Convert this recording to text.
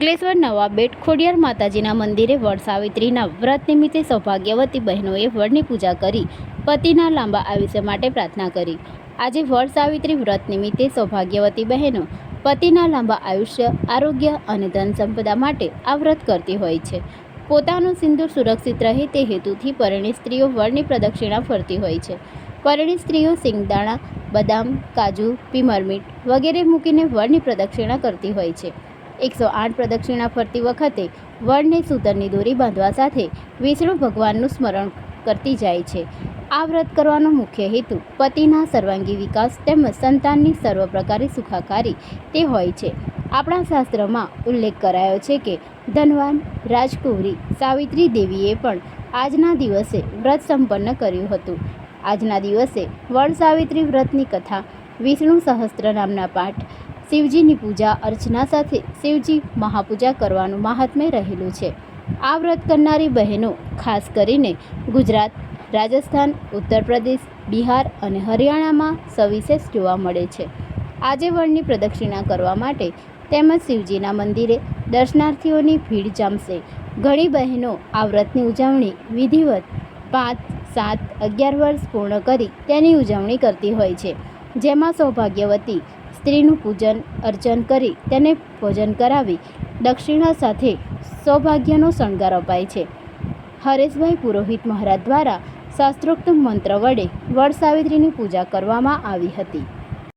અંકલેશ્વર નવા બેટ ખોડિયાર માતાજીના મંદિરે વડ સાવિત્રીના વ્રત નિમિત્તે સૌભાગ્યવતી બહેનોએ વડની પૂજા કરી પતિના લાંબા આયુષ્ય માટે પ્રાર્થના કરી। આજે વડ સાવિત્રી વ્રત નિમિત્તે સૌભાગ્યવતી બહેનો પતિના લાંબા આયુષ્ય, આરોગ્ય અને ધન સંપદા માટે આ વ્રત કરતી હોય છે। પોતાનું સિંદૂર સુરક્ષિત રહે તે હેતુથી પરણિત સ્ત્રીઓ વડની પ્રદક્ષિણા ફરતી હોય છે। પરણિત સ્ત્રીઓ સિંગદાણા, બદામ, કાજુ, પીમરમીટ વગેરે મૂકીને વડની પ્રદક્ષિણા કરતી હોય છે। 108 પ્રદક્ષિણા ફરતી વખતે વડને સૂતરની દોરી બાંધવા સાથે વિષ્ણુ ભગવાનનું સ્મરણ કરતી જાય છે। આ વ્રત કરવાનો મુખ્ય હેતુ પતિના સર્વાંગી વિકાસ તેમજ સંતાનની સર્વ પ્રકારે સુખાકારી તે હોય છે। આપણા શાસ્ત્રમાં ઉલ્લેખ કરાયો છે કે ધનવાન રાજકુંવરી સાવિત્રી દેવીએ પણ આજના દિવસે વ્રત સંપન્ન કર્યું હતું। આજના દિવસે વડ સાવિત્રી વ્રતની કથા, વિષ્ણુ સહસ્ત્ર નામના પાઠ, શિવજીની પૂજા અર્ચના સાથે શિવજી મહાપૂજા કરવાનું મહાત્મ્ય રહેલું છે। આ વ્રત કરનારી બહેનો ખાસ કરીને ગુજરાત, રાજસ્થાન, ઉત્તર પ્રદેશ, બિહાર અને હરિયાણામાં સવિશેષ જોવા મળે છે। આજે વડની પ્રદક્ષિણા કરવા માટે તેમજ શિવજીના મંદિરે દર્શનાર્થીઓની ભીડ જામશે। ઘણી બહેનો આ વ્રતની ઉજવણી વિધિવત 5, 7, 11 વર્ષ પૂર્ણ કરી તેની ઉજવણી કરતી હોય છે, જેમાં સૌભાગ્યવતી સ્ત્રીનું પૂજન અર્ચન કરી તેને ભોજન કરાવી દક્ષિણા સાથે સૌભાગ્યનો શણગાર અપાય છે। હરેશભાઈ પુરોહિત મહારાજ દ્વારા શાસ્ત્રોક્ત મંત્ર વડે વડ સાવિત્રીની પૂજા કરવામાં આવી હતી।